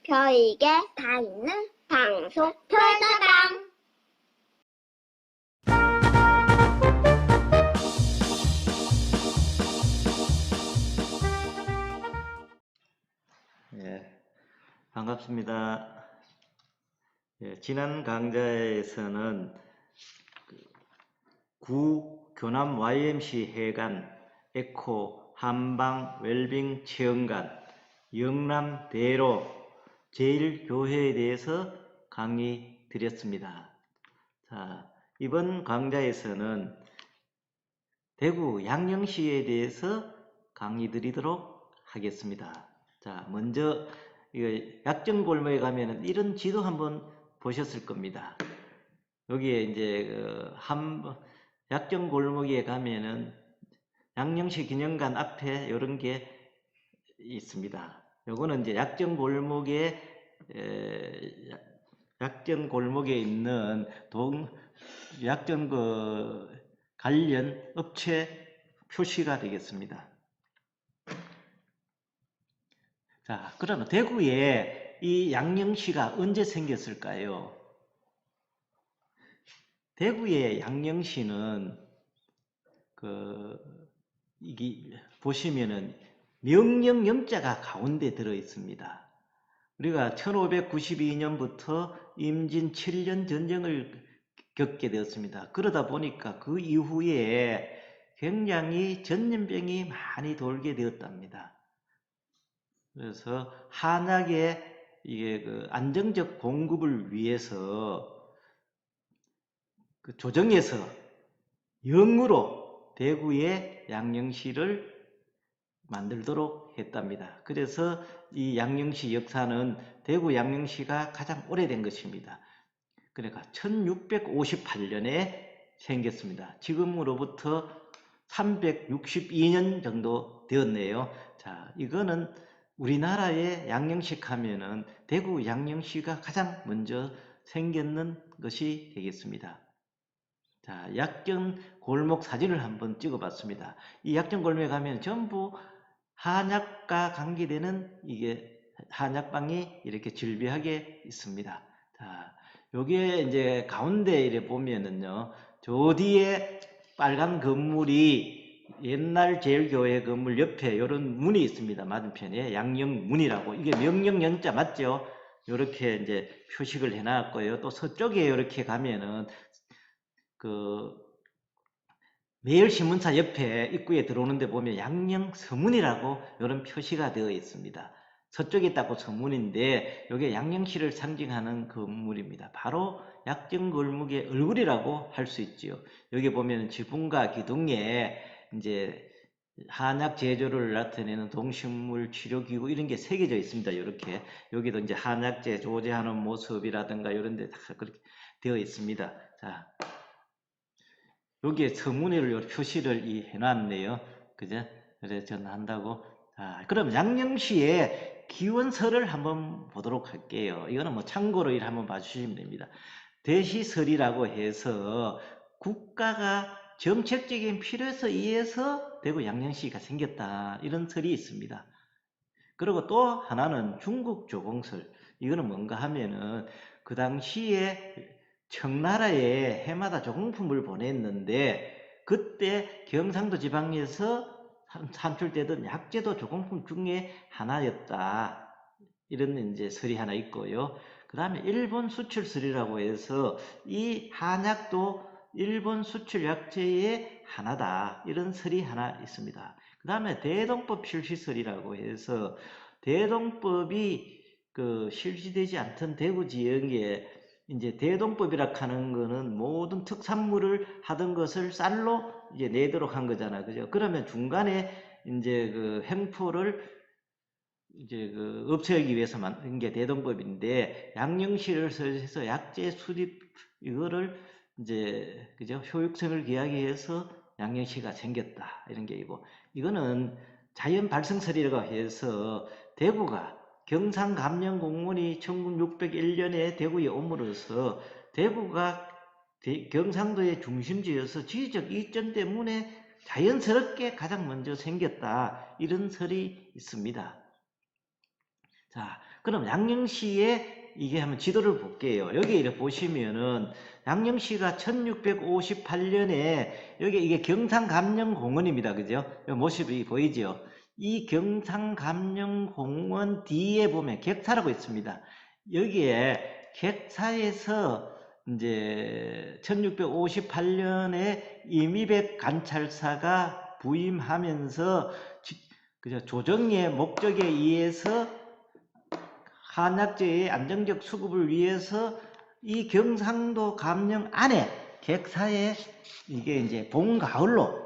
별이게 다 있는 방송 별다방. 예, 반갑습니다. 예, 지난 강좌에서는 구 교남 YMC 회관, 에코, 한방, 웰빙 체험관, 영남 대로 제일교회에 대해서 강의 드렸습니다. 자, 이번 강좌에서는 대구 양령시에 대해서 강의 드리도록 하겠습니다. 자, 먼저 약정골목에 가면은 이런 지도 한번 보셨을 겁니다. 여기에 이제 약정골목에 가면은 양령시 기념관 앞에 이런 게 있습니다. 요거는 이제 약정골목에 있는 약정 관련 업체 표시가 되겠습니다. 자, 그러면 대구에 이 양령시가 언제 생겼을까요? 대구의 양령시는 이게 보시면은 명령영자가 가운데 들어 있습니다. 우리가 1592년부터 임진 7년 전쟁을 겪게 되었습니다. 그러다 보니까 그 이후에 굉장히 전염병이 많이 돌게 되었답니다. 그래서 한약의 이게 안정적 공급을 위해서 조정해서 영으로 대구의 양령시를 만들도록 했답니다. 그래서 이 양령시 역사는 대구 양령시가 가장 오래된 것입니다. 그러니까 1658년에 생겼습니다. 지금으로부터 362년 정도 되었네요. 자, 이거는 우리나라의 양령식 하면은 대구 양령시가 가장 먼저 생겼는 것이 되겠습니다. 자, 약정 골목 사진을 한번 찍어봤습니다. 이 약정 골목에 가면 전부 한약과 관계되는 이게 한약방이 이렇게 즐비하게 있습니다. 자, 요게 이제 가운데 이렇게 보면은요, 저 뒤에 빨간 건물이 옛날 제일교회 건물 옆에 이런 문이 있습니다. 맞은편에 양령문이라고. 이게 명령연자 맞죠? 이렇게 이제 표식을 해놨고요. 또 서쪽에 이렇게 가면은 매일신문사 옆에 입구에 들어오는데 보면 양령서문이라고 이런 표시가 되어 있습니다. 서쪽에 있다고 서문인데 이게 양령시를 상징하는 건물입니다. 바로 약정골목의 얼굴이라고 할 수 있지요. 여기 보면 지붕과 기둥에 이제 한약 제조를 나타내는 동식물 치료기구 이런 게 새겨져 있습니다. 이렇게 여기도 이제 한약재 조제하는 모습이라든가 이런 데 다 그렇게 되어 있습니다. 자, 여기에 서문의를 표시를 해놨네요. 그죠? 그래서 저는 한다고. 자, 그럼 양령시의 기원설을 한번 보도록 할게요. 이거는 뭐 참고로 한번 봐주시면 됩니다. 대시설이라고 해서 국가가 정책적인 필요에서 의해서 대구 양령시가 생겼다. 이런 설이 있습니다. 그리고 또 하나는 중국 조공설. 이거는 뭔가 하면은 그 당시에 청나라에 해마다 조공품을 보냈는데 그때 경상도 지방에서 산출되던 약재도 조공품 중에 하나였다. 이런 이제 설이 하나 있고요. 그 다음에 일본 수출설이라고 해서 이 한약도 일본 수출 약재의 하나다. 이런 설이 하나 있습니다. 그 다음에 대동법 실시설이라고 해서 대동법이 실시되지 않던 대구 지역에 이제 대동법이라 하는 거는 모든 특산물을 하던 것을 쌀로 이제 내도록 한 거잖아. 그죠? 그러면 중간에 이제 횡포를 이제 없애기 위해서 만든 게 대동법인데 양령시를 해서 약재 수립 이거를 이제 그죠? 효율성을 기하기 위해서 양령시가 생겼다. 이런 게 이고 이거는 자연 발생설이라고 해서 대구가 경상감령공문이 1601년에 대구에 옴으로써 대구가 경상도의 중심지여서 지리적 이점 때문에 자연스럽게 가장 먼저 생겼다. 이런 설이 있습니다. 자, 그럼 양령시의 이게 한번 지도를 볼게요. 여기 이렇게 보시면은 양령시가 1658년에 여기 이게 경상감령공원입니다. 그죠? 여기 모습이 보이죠? 이 경상감령공원 뒤에 보면 객사라고 있습니다. 여기에 객사에서 이제 1658년에 이미백 관찰사가 부임하면서 그죠? 조정의 목적에 의해서 한약재의 안정적 수급을 위해서 이 경상도 감령 안에 객사에 이게 이제 봄 가을로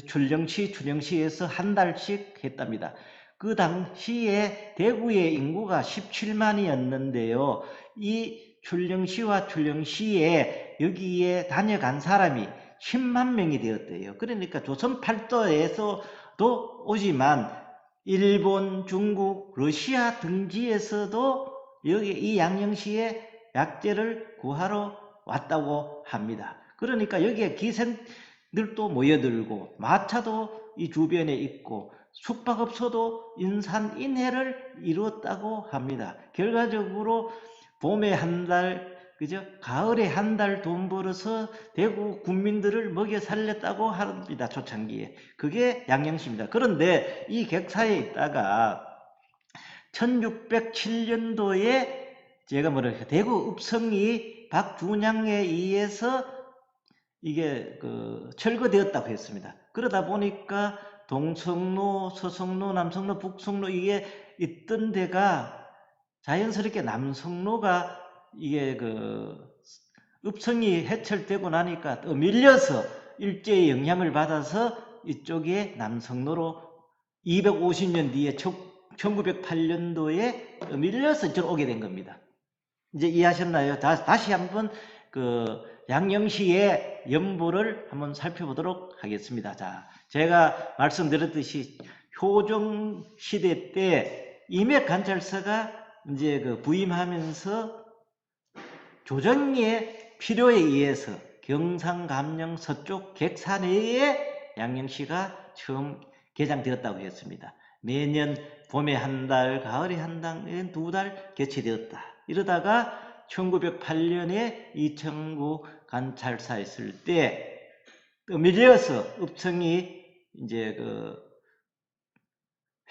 출령시에서 한 달씩 했답니다. 그 당시에 대구의 인구가 17만이었는데요. 이 출령시에 여기에 다녀간 사람이 10만 명이 되었대요. 그러니까 조선 팔도에서도 오지만 일본, 중국, 러시아 등지에서도 여기 이 양령시에 약재를 구하러 왔다고 합니다. 그러니까 여기에 기생들도 모여들고 마차도 이 주변에 있고 숙박업소도 인산인해를 이루었다고 합니다. 결과적으로 봄에 한 달, 그죠? 가을에 한 달 돈 벌어서 대구 국민들을 먹여 살렸다고 합니다. 초창기에. 그게 양령시입니다. 그런데 이 객사에 있다가 1607년도에 제가 뭐랄까 대구 읍성이 박준양에 의해서 이게 철거되었다고 했습니다. 그러다 보니까 동성로, 서성로, 남성로, 북성로 이게 있던 데가 자연스럽게 남성로가 이게 읍성이 해철되고 나니까 또 밀려서 일제의 영향을 받아서 이쪽에 남성로로 250년 뒤에 1908년도에 밀려서 이쪽으로 오게 된 겁니다. 이제 이해하셨나요? 다시 한번 양령시의 연보를 한번 살펴보도록 하겠습니다. 자, 제가 말씀드렸듯이 효종 시대 때 임액관찰사가 이제 부임하면서 조정의 필요에 의해서 경상감령 서쪽 객사 내에 양령시가 처음 개장되었다고 했습니다. 매년 봄에 한 달, 가을에 한 달, 두 달 개최되었다. 이러다가 1908년에 이천구 관찰사 했을 때 또 밀려서 읍성이 이제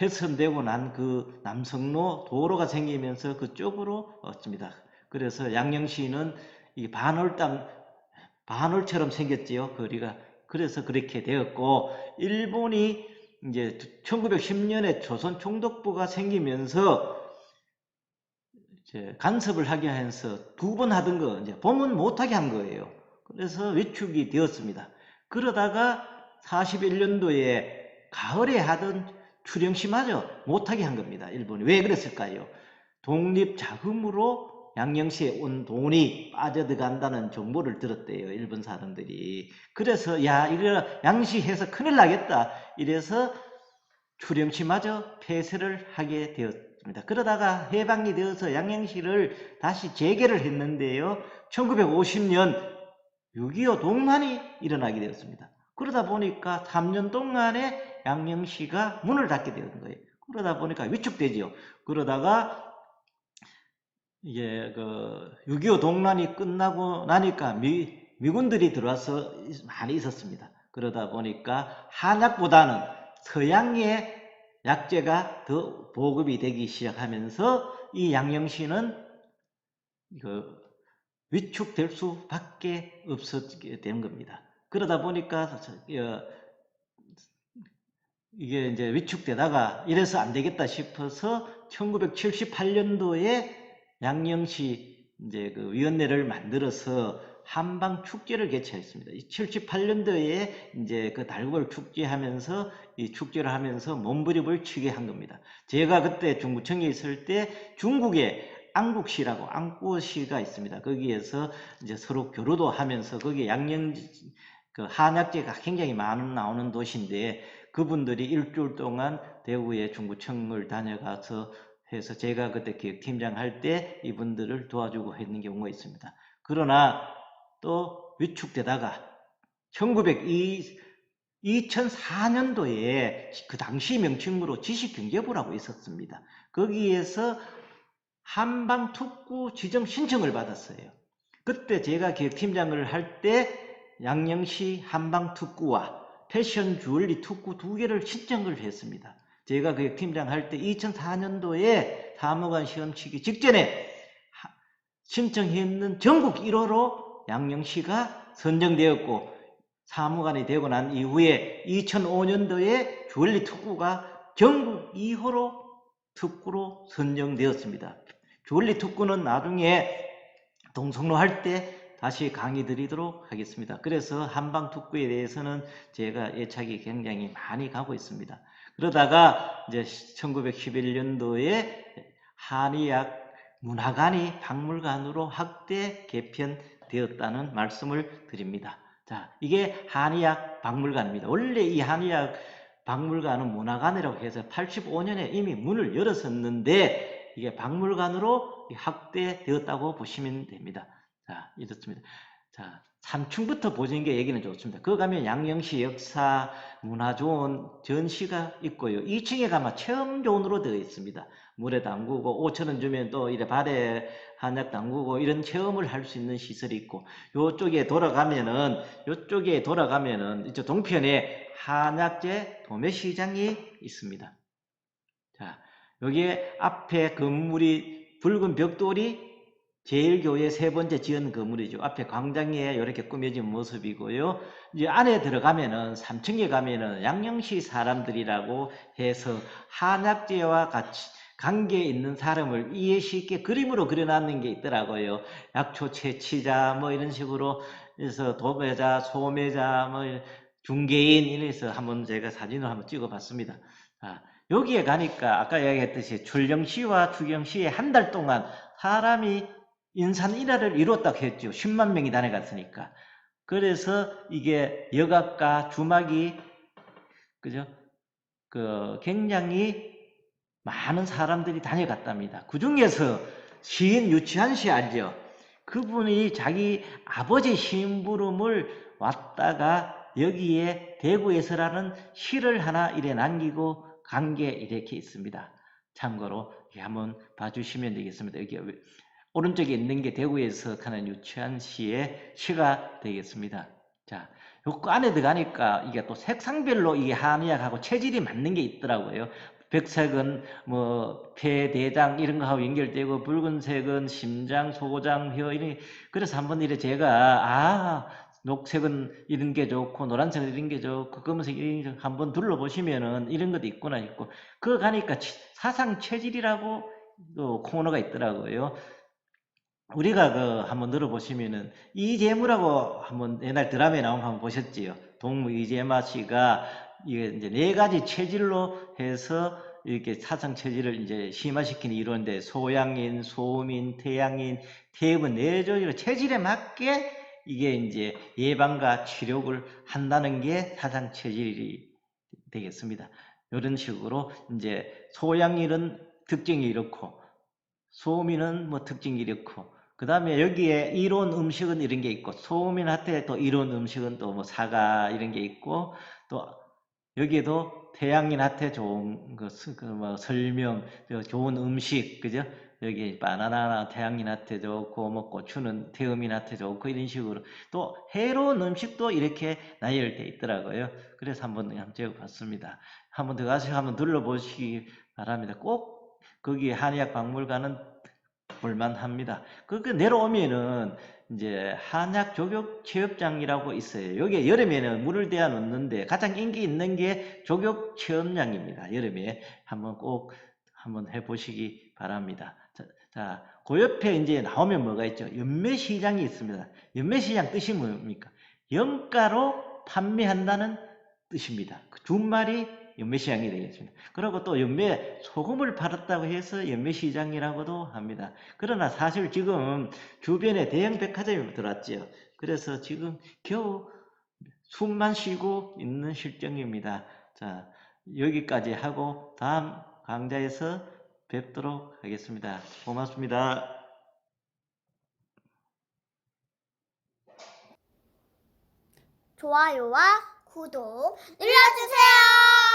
훼손되고 난 그 남성로 도로가 생기면서 그쪽으로 왔습니다. 그래서 양령시는 이 반월처럼 생겼지요. 거리가. 그래서 그렇게 되었고, 일본이 이제 1910년에 조선 총독부가 생기면서 이제 간섭을 하게 해서 두 번 하던 거 이제 봄은 못하게 한 거예요. 그래서 위축이 되었습니다. 그러다가 41년도에 가을에 하던 출령시마저 못하게 한 겁니다. 일본이. 왜 그랬을까요? 독립자금으로 양령시에 온 돈이 빠져들어간다는 정보를 들었대요. 일본 사람들이. 그래서 야 이거 양시해서 큰일 나겠다. 이래서 출령시마저 폐쇄를 하게 되었습니다. 그러다가 해방이 되어서 양령시를 다시 재개를 했는데요. 1950년 6.25 동란이 일어나게 되었습니다. 그러다 보니까 3년 동안에 양령시가 문을 닫게 되는 거예요. 그러다 보니까 위축되지요. 그러다가 이게 6.25 동란이 끝나고 나니까 미군들이 들어와서 많이 있었습니다. 그러다 보니까 한약보다는 서양의 약재가 더 보급이 되기 시작하면서 이 양령시는 위축될 수밖에 없었게 된 겁니다. 그러다 보니까 이게 이제 위축되다가 이래서 안 되겠다 싶어서 1978년도에 양령시 이제 위원회를 만들어서 한방 축제를 개최했습니다. 78년도에 이제 달구를 축제하면서 이 축제를 하면서 몸부림을 치게 한 겁니다. 제가 그때 중구청에 있을 때 중국에 안국시라고 안구시가 있습니다. 거기에서 이제 서로 교류도 하면서 거기 한약재가 굉장히 많이 나오는 도시인데 그분들이 일주일 동안 대구의 중구청을 다녀가서 해서 제가 그때 기획팀장 할 때 이분들을 도와주고 했는 경우가 있습니다. 그러나 또 위축되다가 2004년도에 그 당시 명칭으로 지식경제부라고 있었습니다. 거기에서 한방특구 지정 신청을 받았어요. 그때 제가 기획팀장을 할 때 양령시 한방특구와 패션 주얼리 특구 두 개를 신청을 했습니다. 제가 기획팀장 할 때 2004년도에 사무관 시험 치기 직전에 신청했는 전국 1호로 양령시가 선정되었고, 사무관이 되고 난 이후에 2005년도에 주얼리 특구가 전국 2호로 특구로 선정되었습니다. 주얼리 특구는 나중에 동성로 할 때 다시 강의 드리도록 하겠습니다. 그래서 한방 특구에 대해서는 제가 애착이 굉장히 많이 가고 있습니다. 그러다가 이제 1911년도에 한의학 문화관이 박물관으로 확대 개편되었다는 말씀을 드립니다. 자, 이게 한의학 박물관입니다. 원래 이 한의학 박물관은 문화관이라고 해서 85년에 이미 문을 열었었는데 이게 박물관으로 확대되었다고 보시면 됩니다. 자, 이렇습니다. 자, 3층부터 보시는 게 얘기는 좋습니다. 거기 가면 양령시 역사 문화조원 전시가 있고요. 2층에 가면 체험존으로 되어 있습니다. 물에 담그고 5,000원 주면 또 이래 발에 한약 담그고 이런 체험을 할 수 있는 시설이 있고, 요쪽에 돌아가면은 이쪽 동편에 한약재 도매시장이 있습니다. 자, 여기에 앞에 건물이 붉은 벽돌이 제일교회 세 번째 지은 건물이죠. 앞에 광장에 이렇게 꾸며진 모습이고요. 이제 안에 들어가면은 3층에 가면은 양령시 사람들이라고 해서 한약재와 같이 관계 있는 사람을 이해 쉽게 그림으로 그려놨는 게 있더라고요. 약초 채취자 뭐 이런 식으로 해서 도매자, 소매자, 뭐 중개인 이래서 한번 제가 사진을 한번 찍어봤습니다. 자, 여기에 가니까 아까 이야기했듯이 출령시와 추경시에 한 달 동안 사람이 인산 일화를 이뤘다고 했죠. 10만 명이 다녀갔으니까. 그래서 이게 여각과 주막이 그죠? 굉장히 많은 사람들이 다녀갔답니다. 그 중에서 시인 유치한 씨 알죠? 그분이 자기 아버지 심부름을 왔다가 여기에 대구에서라는 시를 하나 이래 남기고 간 게 이렇게 있습니다. 참고로 한번 봐주시면 되겠습니다. 여기 오른쪽에 있는 게 대구에서 하는 유치한 시의 시가 되겠습니다. 자, 요 안에 들어가니까 이게 또 색상별로 이게 한의학하고 체질이 맞는 게 있더라고요. 백색은 뭐 폐, 대장 이런 거하고 연결되고, 붉은색은 심장, 소장, 혀 이런. 그래서 한번 이래 제가 녹색은 이런 게 좋고 노란색은 이런 게 좋고 검은색 이런 게 한번 둘러보시면은 이런 것도 있구나 있고, 그거 가니까 사상 체질이라고 코너가 있더라고요. 우리가 한번 들어보시면은 이재무라고 한번 옛날 드라마에 나온 거 한번 보셨지요? 동무 이재마 씨가 이게 이제 네 가지 체질로 해서 이렇게 사상 체질을 이제 심화시키는 이론인데, 소양인, 소음인, 태양인, 태음은 네 가지로 체질에 맞게 이게 이제 예방과 치료를 한다는 게 사상 체질이 되겠습니다. 이런 식으로 이제 소양인은 특징이 이렇고, 소음인은 뭐 특징이 이렇고, 그 다음에 여기에 이론 음식은 이런 게 있고, 소음인한테 또 이론 음식은 또 뭐 사과 이런 게 있고, 또 여기에도 태양인한테 좋은 뭐 설명, 좋은 음식, 그죠? 여기 바나나나 태양인한테 좋고, 뭐 고추는 태음인한테 좋고, 이런 식으로 또 해로운 음식도 이렇게 나열돼 있더라고요. 그래서 한번 적어봤습니다. 한번 들어가서 한번 둘러보시기 바랍니다. 꼭 거기 한의학 박물관은 볼만합니다. 그 내려오면은 이제 한약 조격 체험장이라고 있어요. 여기에 여름에는 물을 대어 놓는데 가장 인기 있는 게 조격 체험장입니다. 여름에 한번 꼭 한번 해보시기 바랍니다. 자, 그 옆에 이제 나오면 뭐가 있죠? 연매시장이 있습니다. 연매시장 뜻이 뭡니까? 연가로 판매한다는 뜻입니다. 그 준말이 연매시장이 되겠습니다. 그리고 또 연매 소금을 팔았다고 해서 연매시장이라고도 합니다. 그러나 사실 지금 주변에 대형 백화점이 들어왔죠. 그래서 지금 겨우 숨만 쉬고 있는 실정입니다. 자, 여기까지 하고 다음 강좌에서 뵙도록 하겠습니다. 고맙습니다. 좋아요와 구독 눌러주세요.